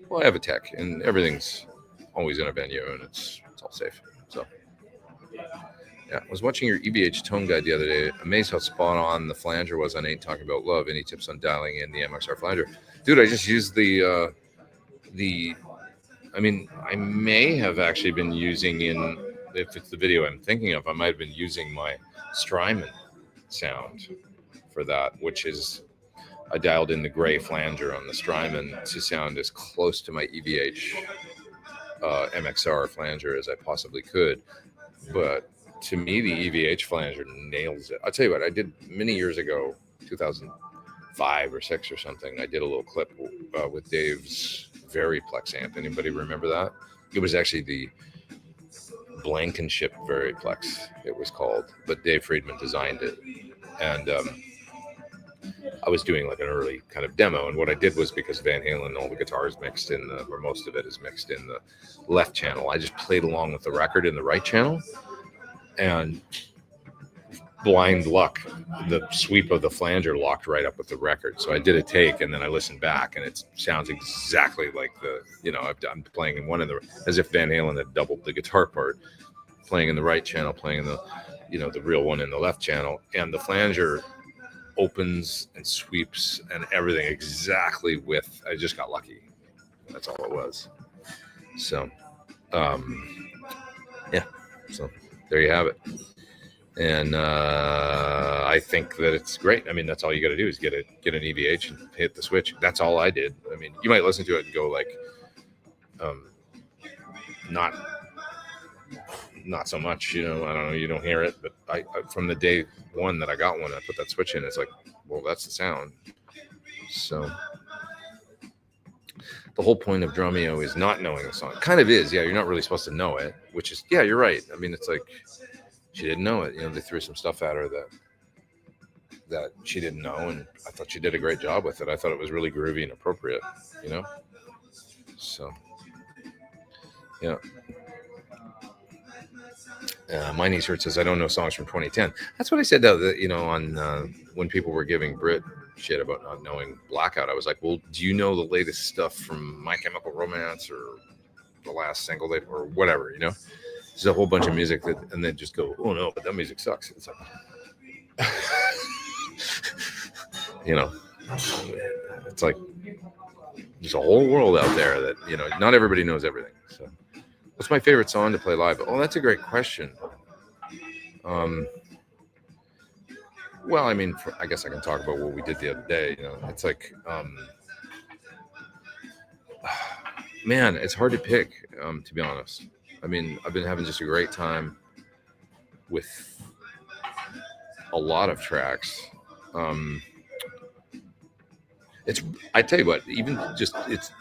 Well, I have a tech, and everything's always in a venue, and it's all safe. So, yeah. I was watching your EVH tone guide the other day. Amazed how spot on the flanger was on Ain't Talking About Love. Any tips on dialing in the MXR flanger? Dude, I just used the. I mean, I may have actually been using if it's the video I'm thinking of, I might have been using my Strymon sound for that, which is I dialed in the gray flanger on the Strymon to sound as close to my EVH MXR flanger as I possibly could. But to me, the EVH flanger nails it. I'll tell you what, I did many years ago, 2005 or 6 or something. I did a little clip with Dave's Variplex amp. Anybody remember that? It was actually the Blankenship Variplex, it was called, but Dave Friedman designed it. And I was doing like an early kind of demo. And what I did was, because Van Halen, all the guitars mixed in or most of it is mixed in the left channel, I just played along with the record in the right channel. And blind luck, the sweep of the flanger locked right up with the record. So I did a take, and then I listened back, and it sounds exactly like I'm playing in one of the, as if Van Halen had doubled the guitar part, playing in the right channel, playing in the, the real one in the left channel, and the flanger opens and sweeps and everything exactly with. I just got lucky. That's all it was. So, yeah. So there you have it. And I think that it's great. I mean, that's all you got to do is get an EVH and hit the switch. That's all I did. I mean, you might listen to it and go like, not so much, I don't know, you don't hear it, but I from the day one that I got one, I put that switch in, it's like, well, that's the sound. So the whole point of Drumeo is not knowing the song. It kind of is, yeah, you're not really supposed to know it, which is, yeah, you're right. I mean, it's like, she didn't know it. They threw some stuff at her that she didn't know, and I thought she did a great job with it. I thought it was really groovy and appropriate, So, yeah. My niece Hurt says, I don't know songs from 2010. That's what I said, though, on when people were giving Brit shit about not knowing Blackout. I was like, well, do you know the latest stuff from My Chemical Romance or the last single or whatever, There's a whole bunch of music and then just go, oh no, but that music sucks. It's like, it's like there's a whole world out there that, not everybody knows everything. So what's my favorite song to play live? Oh, that's a great question. Well, I mean, I guess I can talk about what we did the other day. It's like, man, it's hard to pick, to be honest. I mean, I've been having just a great time with a lot of tracks. I tell you what, even just, it's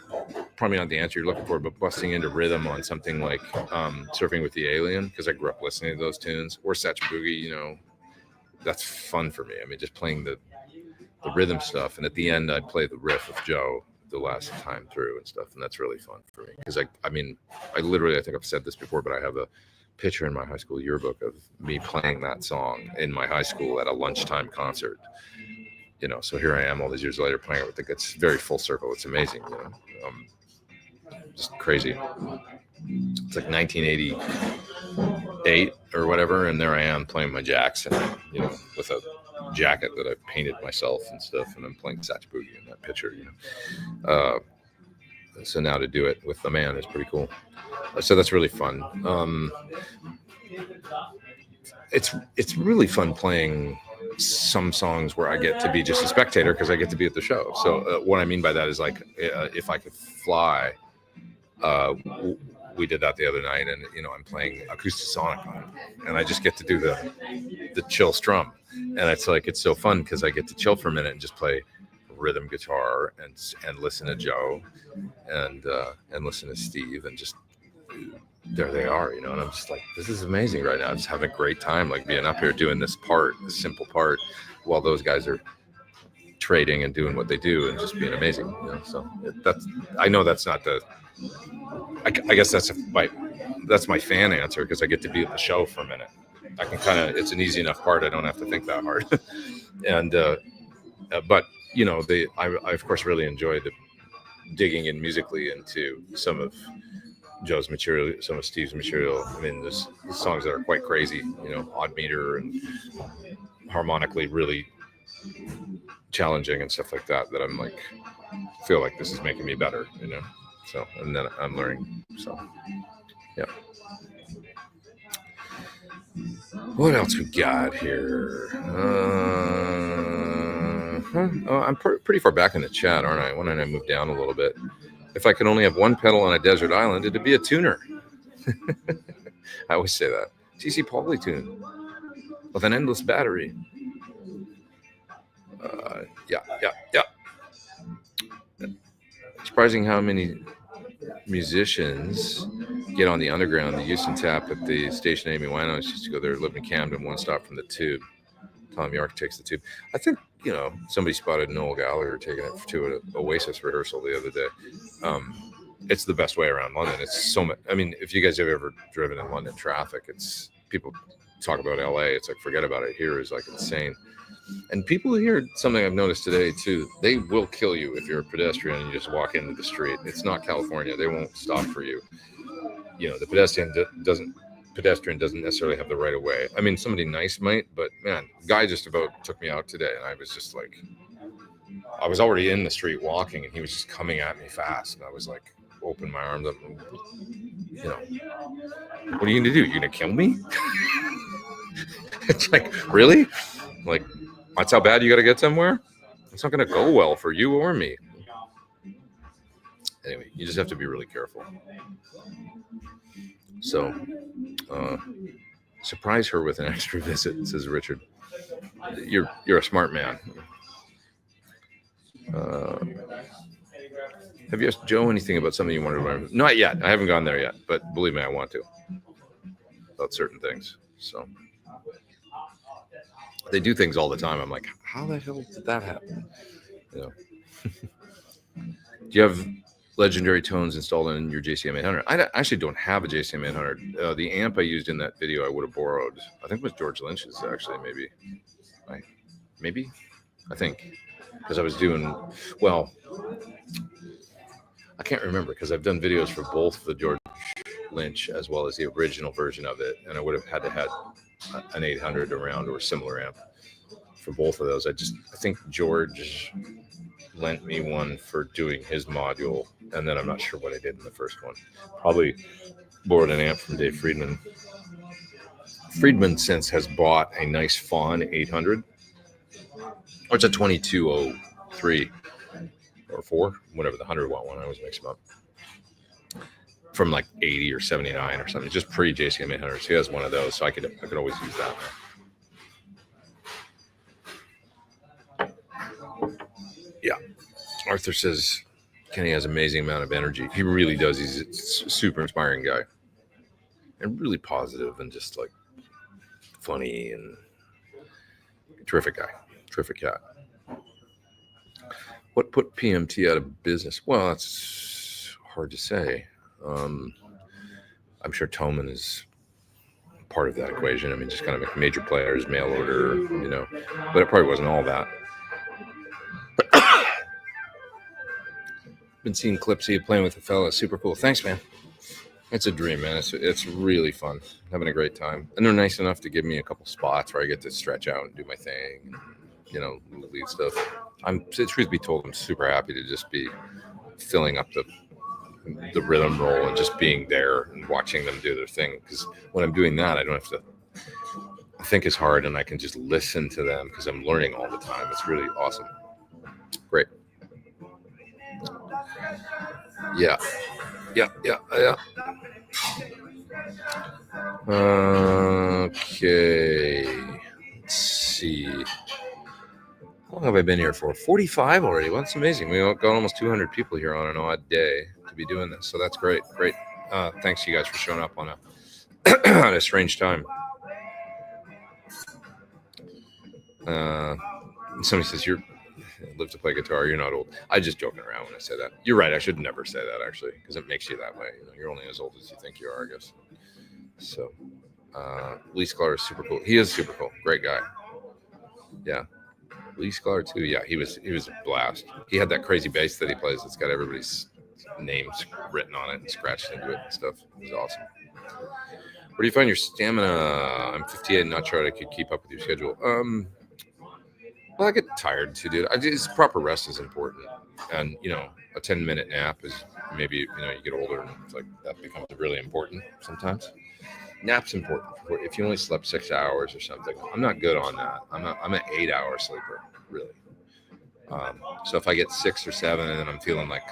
probably not the answer you're looking for, but busting into rhythm on something like Surfing with the Alien, because I grew up listening to those tunes, or Satch Boogie, that's fun for me. I mean, just playing the rhythm stuff. And at the end, I'd play the riff with Joe the last time through and stuff, and that's really fun for me, because I mean, I think I've said this before, but I have a picture in my high school yearbook of me playing that song in my high school at a lunchtime concert, so here I am all these years later playing it. It's very full circle. It's amazing, just crazy. It's like 1988 or whatever, and there I am playing my jacks, and with a jacket that I painted myself and stuff, and I'm playing Satch Boogie in that picture, So now to do it with the man is pretty cool. So that's really fun. It's really fun playing some songs where I get to be just a spectator because I get to be at the show. So what I mean by that is like if I could fly, we did that the other night, and I'm playing Acoustasonic on it, and I just get to do the chill strum, and it's so fun because I get to chill for a minute and just play rhythm guitar and listen to Joe and listen to Steve, and just there they are, and I'm just like, this is amazing right now. I'm just having a great time, like being up here doing this simple part, while those guys are trading and doing what they do and just being amazing. So I know that's not I guess that's my fan answer, because I get to be at the show for a minute. I can it's an easy enough part. I don't have to think that hard. And but I of course really enjoy the digging in musically into some of Joe's material, some of Steve's material. I mean, there's songs that are quite crazy, odd meter and harmonically really challenging and stuff like that I'm like, feel like this is making me better, so, and then I'm learning. So yeah. What else we got here? I'm pretty far back in the chat, aren't I? Why don't I move down a little bit? If I could only have one pedal on a desert island, it'd be a tuner. I always say that. TC Pauly tune with an endless battery. Yeah. Surprising how many musicians get on the underground. The Houston Tap at the station Amy Winehouse used to go there, lived in Camden, one stop from the Tube. Tom York takes the Tube. I think, somebody spotted Noel Gallagher taking it to an Oasis rehearsal the other day. It's the best way around London. It's so much. I mean, if you guys have ever driven in London traffic, people talk about LA. It's like, forget about it. Here is like insane. And people here, something I've noticed today too, they will kill you if you're a pedestrian and you just walk into the street. It's not California. They won't stop for you. The pedestrian doesn't necessarily have the right of way. I mean, somebody nice might, but man, guy just about took me out today, and I was just like, I was already in the street walking, and he was just coming at me fast, and I was like, open my arms up, and, what are you gonna do? You're gonna kill me? It's like, really? Like, that's how bad you got to get somewhere? It's not going to go well for you or me. Anyway, you just have to be really careful. So, surprise her with an extra visit, says Richard. You're a smart man. Have you asked Joe anything about something you wanted to learn? Not yet. I haven't gone there yet, but believe me, I want to. About certain things. So. They do things all the time. I'm like, how the hell did that happen? Do you have legendary tones installed in your JCM 800? I actually don't have a JCM 800. The amp I used in that video I would have borrowed. I think it was George Lynch's, actually, maybe. I think. Because I was doing, well, I can't remember, because I've done videos for both the George Lynch as well as the original version of it, and I would have had to have an 800 around or a similar amp for both of those. I think George lent me one for doing his module, and then I'm not sure what I did in the first one. Probably borrowed an amp from Dave Friedman. Friedman since has bought a nice Fawn 800, or it's a 2203 or 4, whatever, the 100-watt one. I always mix them up. From like 80 or 79 or something, just pre JCM 800. So he has one of those, so I could always use that. Yeah, Arthur says Kenny has an amazing amount of energy. He really does. He's a super inspiring guy, and really positive, and just like funny, and terrific guy, terrific cat. What put PMT out of business? Well, that's hard to say. I'm sure Toman is part of that equation. I mean, just kind of major players, mail order, but it probably wasn't all that. Been seeing clips of you playing with the fella. Super cool. Thanks, man. It's a dream, man. It's really fun. Having a great time. And they're nice enough to give me a couple spots where I get to stretch out and do my thing, lead stuff. Truth be told, I'm super happy to just be filling up the the rhythm roll and just being there and watching them do their thing. Because when I'm doing that, I don't have to think as hard, and I can just listen to them because I'm learning all the time. It's really awesome. Great. Yeah. Okay. Let's see. How long have I been here for? 45 already. Well, that's amazing. We got almost 200 people here on an odd day to be doing this. So that's great. Great. Thanks you guys for showing up on at a strange time. Somebody says you live to play guitar. You're not old. I'm just joking around when I say that. You're right. I should never say that actually, because it makes you that way. You're only as old as you think you are, I guess. So, Lee Sklar is super cool. He is super cool. Great guy. Yeah. Lee Sklar too. Yeah, he was a blast. He had that crazy bass that he plays. It's got everybody's names written on it and scratched into it and stuff. It was awesome. Where do you find your stamina? I'm 58 and not sure I could keep up with your schedule. Well, I get tired too, dude. Proper rest is important, and a 10-minute nap is maybe you get older and it's like that becomes really important sometimes. Nap's important. If you only slept 6 hours or something, I'm not good on that. I'm an 8-hour sleeper, really. So if I get 6 or 7 and then I'm feeling like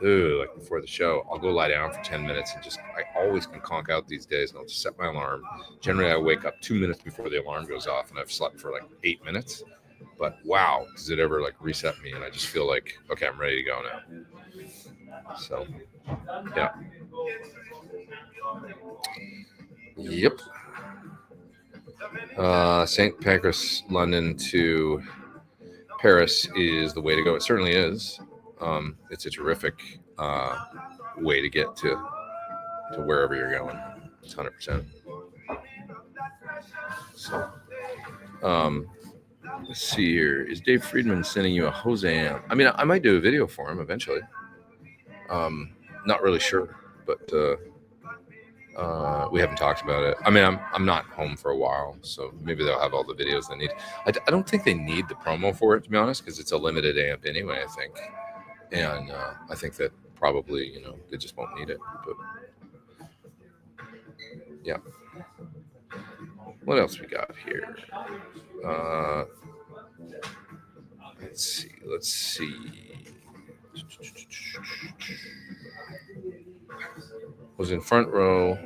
before the show, I'll go lie down for 10 minutes and I always can conk out these days, and I'll just set my alarm. Generally, I wake up 2 minutes before the alarm goes off, and I've slept for like 8 minutes. But wow, does it ever like reset me? And I just feel like, okay, I'm ready to go now. So, yeah. Yep. St. Pancras, London to Paris is the way to go. It certainly is. It's a terrific way to get to wherever you're going. It's 100%. So, let's see here. Is Dave Friedman sending you a Jose amp? I mean, I might do a video for him eventually. Not really sure, but we haven't talked about it. I mean, I'm not home for a while, so maybe they'll have all the videos they need. I don't think they need the promo for it, to be honest, because it's a limited amp anyway, I think. And I think that probably, they just won't need it. But yeah. What else we got here? Let's see. Was in front row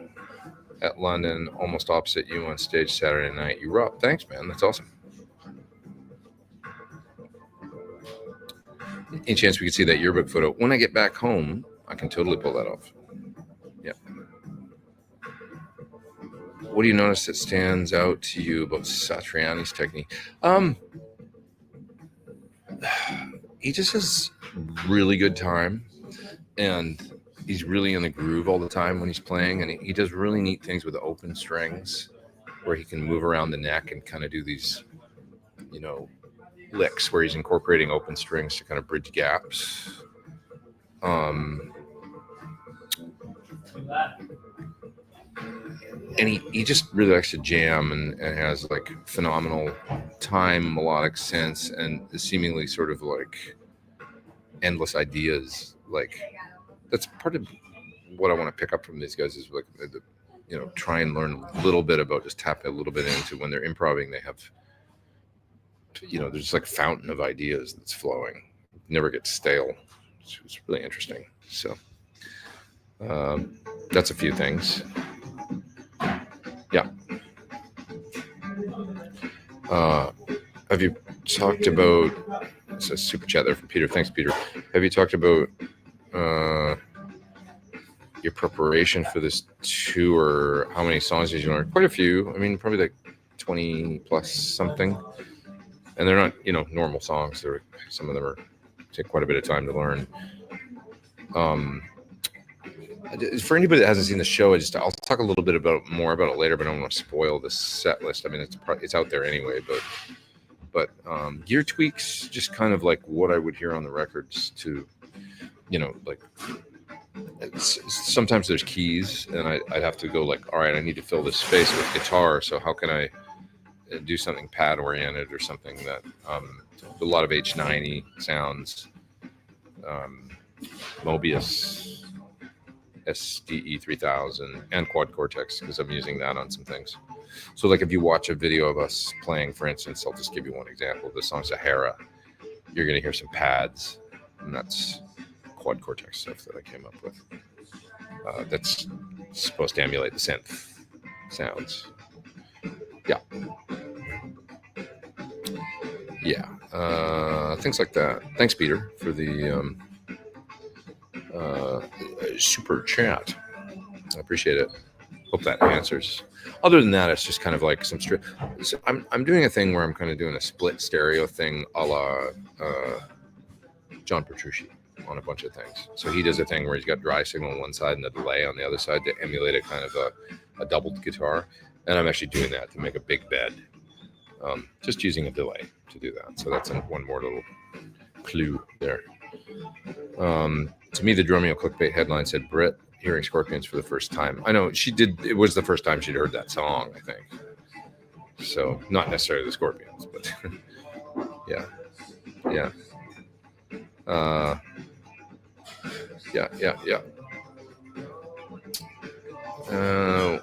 at London, almost opposite you on stage Saturday night. You rock. Thanks, man. That's awesome. Any chance we could see that yearbook photo? When I get back home, I can totally pull that off. Yeah. What do you notice that stands out to you about Satriani's technique? He just has really good time, and he's really in the groove all the time when he's playing, and he does really neat things with the open strings where he can move around the neck and kind of do these, licks where he's incorporating open strings to kind of bridge gaps. And he just really likes to jam and has like phenomenal time, melodic sense, and seemingly sort of like endless ideas. Like that's part of what I want to pick up from these guys is like, try and learn a little bit about, just tap a little bit into when they're improvising. They have, there's like a fountain of ideas that's flowing. It never gets stale. It's really interesting. So that's a few things. Yeah. Have you talked about, it's a super chat there from Peter. Thanks, Peter. Have you talked about your preparation for this tour? How many songs did you learn? Quite a few. I mean, probably like 20 plus something. And they're not, normal songs. Some of them take quite a bit of time to learn. For anybody that hasn't seen the show, I'll talk a little bit more about it later, but I don't want to spoil the set list. I mean, it's out there anyway, but gear tweaks, just kind of like what I would hear on the records to, like sometimes there's keys and I'd have to go like, all right, I need to fill this space with guitar. So how can I do something pad oriented or something that a lot of H90 sounds, Mobius SDE 3000 and Quad Cortex, because I'm using that on some things. So like if you watch a video of us playing, for instance, I'll just give you one example. The song Sahara, you're going to hear some pads, and that's Quad Cortex stuff that I came up with. That's supposed to emulate the synth sounds. Yeah, things like that. Thanks, Peter, for the super chat. I appreciate it. Hope that answers. Other than that, it's just kind of like some straight. So I'm doing a thing where I'm kind of doing a split stereo thing, a la John Petrucci, on a bunch of things. So he does a thing where he's got dry signal on one side and a delay on the other side to emulate a kind of a doubled guitar. And I'm actually doing that to make a big bed, just using a delay to do that. So that's one more little clue there. To me, the Dromeo clickbait headline said Brit hearing Scorpions for the first time. I know she did. It was the first time she'd heard that song, I think. So not necessarily the Scorpions, but yeah.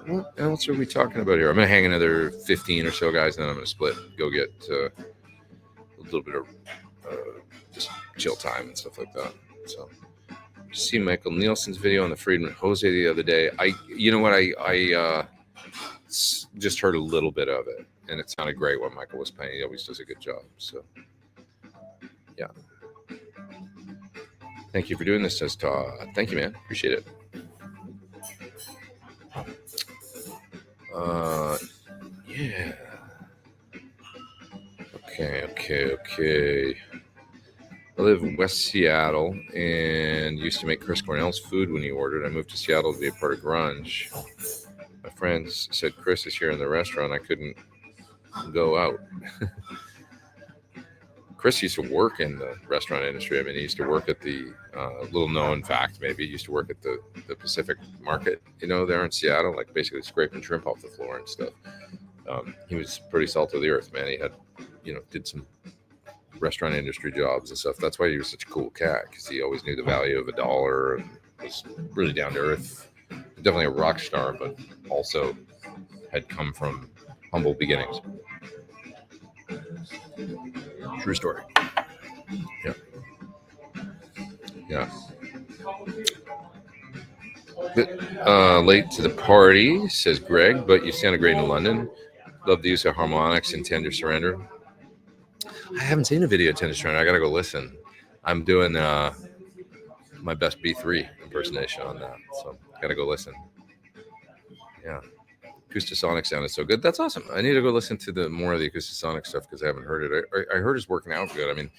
What else are we talking about here? I'm gonna hang another 15 or so guys, and then I'm gonna split. Go get a little bit of just chill time and stuff like that. So, see Michael Nielsen's video on the Friedman Jose the other day. I just heard a little bit of it, and it sounded great what Michael was playing. He always does a good job. So, yeah. Thank you for doing this, says Todd. Thank you, man. Appreciate it. Yeah. Okay. I live in West Seattle and used to make Chris Cornell's food when he ordered. I moved to Seattle to be a part of grunge. My friends said Chris is here in the restaurant. I couldn't go out. Chris used to work in the restaurant industry. I mean, he used to work at the little known fact, maybe he used to work at the Pacific Market, there in Seattle, like basically scraping shrimp off the floor and stuff. He was pretty salt of the earth, man. He had, did some restaurant industry jobs and stuff. That's why he was such a cool cat, because he always knew the value of $1 and was really down to earth. Definitely a rock star, but also had come from humble beginnings. True story. Yeah. Late to the party, says Greg, but you sounded great in London. Love the use of harmonics in Tender Surrender. I haven't seen a video of Tender Surrender. I gotta go listen. I'm doing my best B3 impersonation on that, so gotta go listen. Yeah. Acoustasonic sounded so good. That's awesome. I need to go listen to more of the Acoustasonic stuff because I haven't heard it. I heard it's working out good. I mean,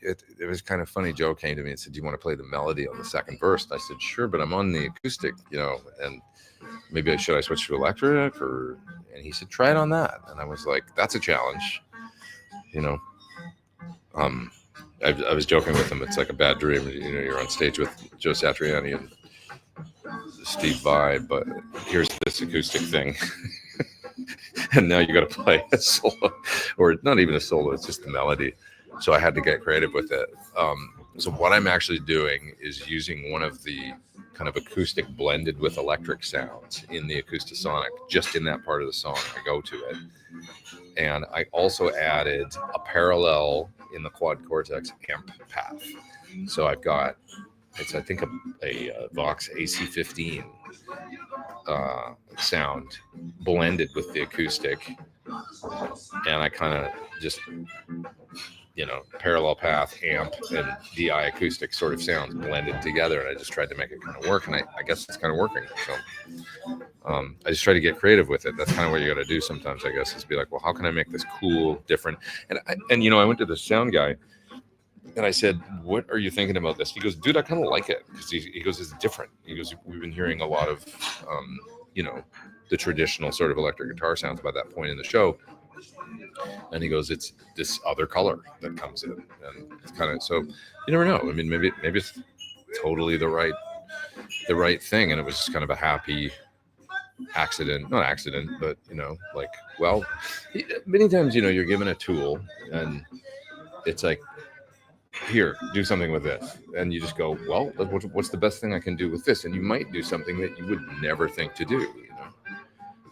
it was kind of funny. Joe came to me and said, "Do you want to play the melody on the second verse?" And I said, "Sure, but I'm on the acoustic, and maybe should I switch to electric?" And he said, "Try it on that." And I was like, "That's a challenge." I was joking with him. It's like a bad dream. You're on stage with Joe Satriani and Steve Vai, but here's this acoustic thing. And now you got to play a solo, or not even a solo, it's just the melody. So I had to get creative with it. So what I'm actually doing is using one of the kind of acoustic blended with electric sounds in the Acoustasonic, just in that part of the song. I go to it. And I also added a parallel in the Quad Cortex amp path. So I've got, I think a Vox AC15 sound blended with the acoustic, and I kind of just parallel path amp and DI acoustic sort of sounds blended together, and I just tried to make it kind of work, and I guess it's kind of working. So I just try to get creative with it. That's kind of what you got to do sometimes, I guess, is be like, well, how can I make this cool, different? And I went to the sound guy and I said, "What are you thinking about this?" He goes, "Dude, I kind of like it," because he goes, "It's different." He goes, "We've been hearing a lot of the traditional sort of electric guitar sounds by that point in the show." And he goes, "It's this other color that comes in," and it's kind of, so you never know. I mean, maybe it's totally the right thing, and it was just kind of a happy accident, not accident, but many times you're given a tool, and it's like here, do something with this. And you just go, well, what's the best thing I can do with this? And you might do something that you would never think to do, you know.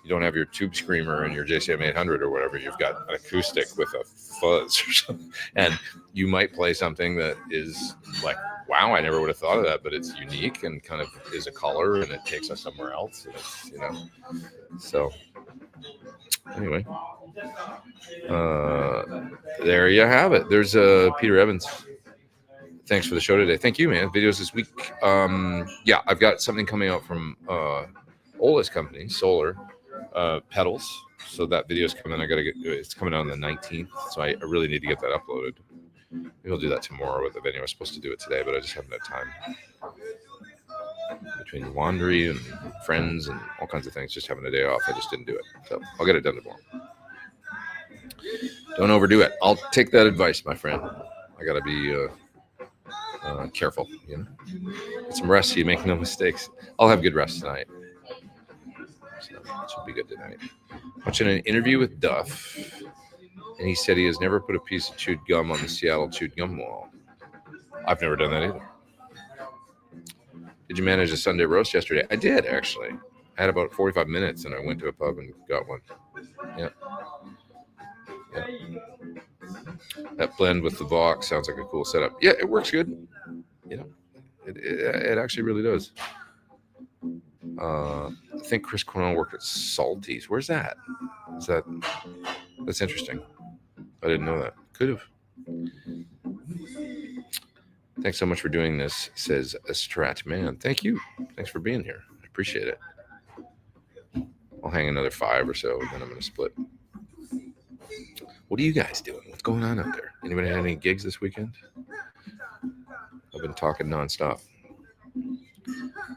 You don't have your tube screamer and your JCM 800 or whatever. You've got an acoustic with a fuzz or something. And you might play something that is like, wow, I never would have thought of that, but it's unique and kind of is a color and it takes us somewhere else. And it's, you know, so anyway, there you have it. There's Peter Evans. Thanks for the show today. Thank you, man. Videos this week. Yeah, I've got something coming out from Ola's company, Solar Pedals. So that video's coming. It's coming out on the 19th. So I really need to get that uploaded. Maybe I'll do that tomorrow with the video. I was supposed to do it today, but I just haven't had time. Between laundry and friends and all kinds of things, just having a day off, I just didn't do it. So I'll get it done tomorrow. Don't overdo it. I'll take that advice, my friend. I gotta be careful, you know. Get some rest so you make no mistakes. I'll have good rest tonight. So it should be good tonight. Watching an interview with Duff, and he said he has never put a piece of chewed gum on the Seattle chewed gum wall. I've never done that either. Did you manage a Sunday roast yesterday? I did, actually. I had about 45 minutes, and I went to a pub and got one. Yeah. That blend with the Vox sounds like a cool setup. Yeah, it works good. You know, it actually really does. I think Chris Cornell worked at Salty's. Where's that? That's interesting. I didn't know that. Could have. Thanks so much for doing this, says a Strat Man. Thank you. Thanks for being here. I appreciate it. I'll hang another 5 or so, and then I'm going to split. What are you guys doing? What's going on out there? Anybody had any gigs this weekend? I've been talking nonstop.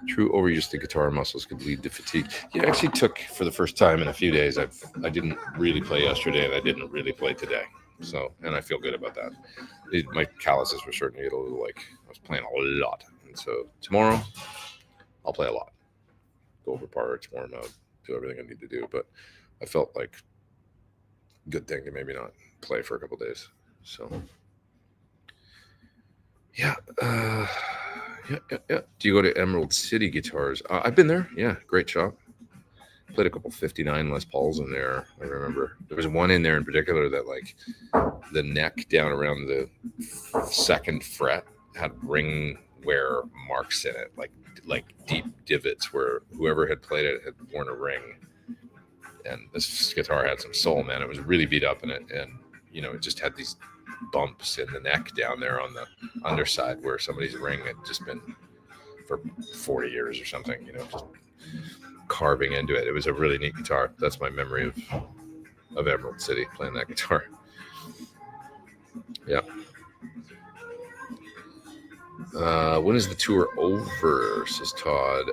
True overuse the guitar muscles could lead to fatigue. Yeah, I actually took, for the first time in a few days, I didn't really play yesterday, and I didn't really play today. So, and I feel good about that. My calluses were starting to get a little like, I was playing a lot. And so tomorrow, I'll play a lot. Go over parts, warm up, do everything I need to do. But I felt like good thing to maybe not play for a couple days. So, yeah. Yeah. Do you go to Emerald City Guitars? I've been there. Yeah, great shop. Played a couple 59 Les Pauls in there. I remember there was one in there in particular that, like, the neck down around the 2nd fret had ring wear marks in it, like deep divots where whoever had played it had worn a ring. And this guitar had some soul, man. It was really beat up in it, and you know, it just had these bumps in the neck down there on the underside where somebody's ring had just been for 40 years or something, you know, just carving into it. It was a really neat guitar. That's my memory of Emerald City, playing that guitar. Yeah. When is the tour over, says Todd?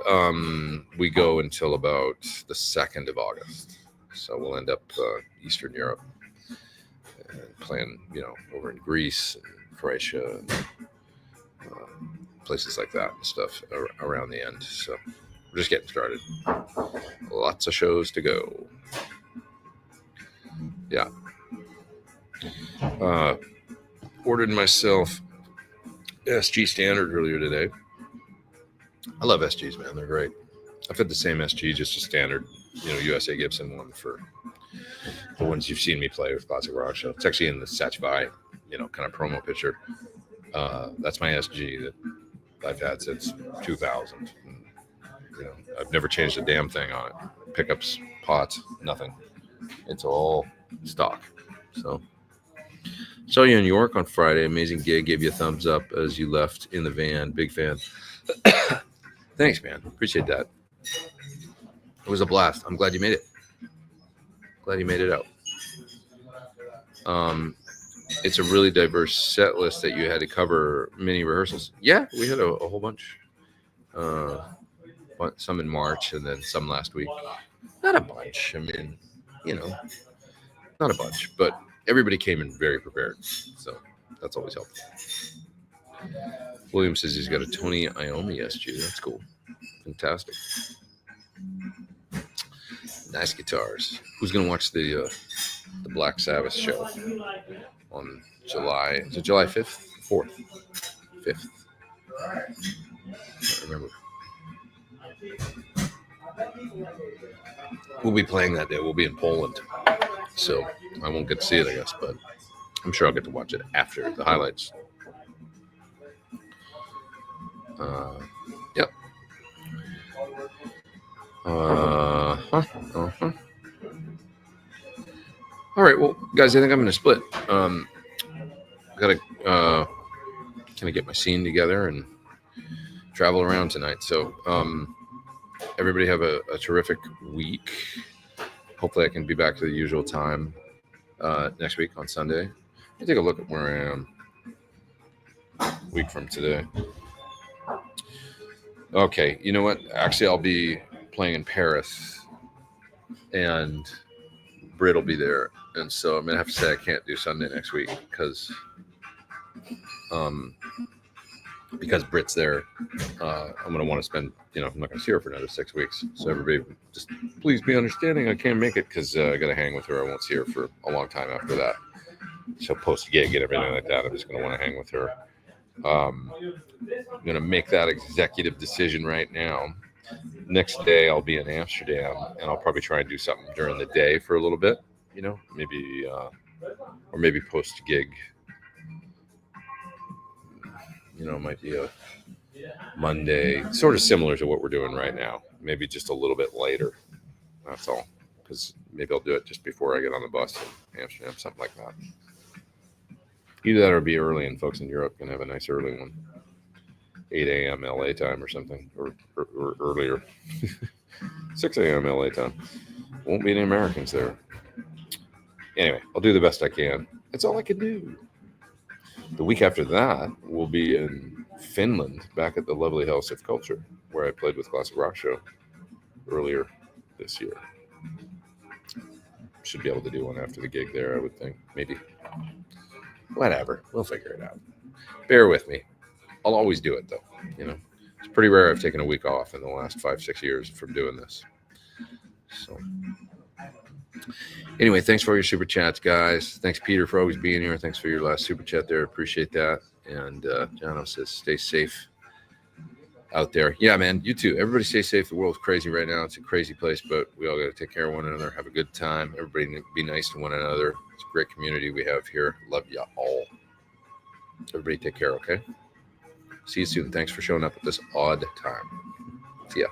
We go until about the 2nd of August. So we'll end up Eastern Europe and playing, you know, over in Greece and Croatia and places like that and stuff around the end. So we're just getting started. Lots of shows to go. Yeah. Ordered myself SG Standard earlier today. I love SGs, man. They're great. I've had the same SG, just a standard, you know, USA Gibson one for the ones you've seen me play with Classic Rock Show. It's actually in the Satriani, you know, kind of promo picture. That's my SG that I've had since 2000. And, you know, I've never changed a damn thing on it. Pickups, pots, nothing. It's all stock. So saw you in New York on Friday. Amazing gig. Gave you a thumbs up as you left in the van. Big fan. Thanks, man. Appreciate that. It was a blast. I'm glad you made it. Glad you made it out. It's a really diverse set list that you had to cover many rehearsals. Yeah, we had a whole bunch. Some in March and then some last week. Not a bunch. I mean, you know, not a bunch, but everybody came in very prepared. So that's always helpful. William says he's got a Tony Iommi SG. That's cool. Fantastic. Nice guitars. Who's going to watch the Black Sabbath show on July 5th, 4th, 5th. I don't remember. We'll be playing that day. We'll be in Poland, so I won't get to see it, I guess, but I'm sure I'll get to watch it after the highlights. Yep. All right, well, guys, I think I'm going to split. Got to kind of get my scene together and travel around tonight. So everybody have a terrific week. Hopefully I can be back to the usual time next week on Sunday. Let me take a look at where I am a week from today. Okay, you know what? Actually, I'll be playing in Paris, and Britt will be there. And so I'm going to have to say I can't do Sunday next week because Britt's there. I'm going to want to spend, I'm not going to see her for another 6 weeks. So everybody just please be understanding. I can't make it because I got to hang with her. I won't see her for a long time after that. She'll post a gig and everything like that. I'm just going to want to hang with her. I'm going to make that executive decision right now. Next day I'll be in Amsterdam, and I'll probably try and do something during the day for a little bit, maybe or maybe post gig. Might be a Monday, sort of similar to what we're doing right now, maybe just a little bit later. That's all, because maybe I'll do it just before I get on the bus in Amsterdam, something like that. Either that or be early, and folks in Europe can have a nice early one. 8 a.m. LA time or something, or earlier. 6 a.m. LA time. Won't be any Americans there. Anyway, I'll do the best I can. That's all I can do. The week after that, we'll be in Finland, back at the lovely House of Culture, where I played with Classic Rock Show earlier this year. Should be able to do one after the gig there, I would think. Maybe. Whatever. We'll figure it out. Bear with me. I'll always do it, though. It's pretty rare I've taken a week off in the last 5-6 years from doing this. So, anyway, thanks for all your super chats, guys. Thanks, Peter, for always being here. Thanks for your last super chat there. Appreciate that. And Jono says, stay safe out there. Yeah, man, you too. Everybody stay safe. The world's crazy right now. It's a crazy place, but we all got to take care of one another, have a good time. Everybody be nice to one another. It's a great community we have here. Love you all. Everybody take care, okay? See you soon. Thanks for showing up at this odd time. See ya.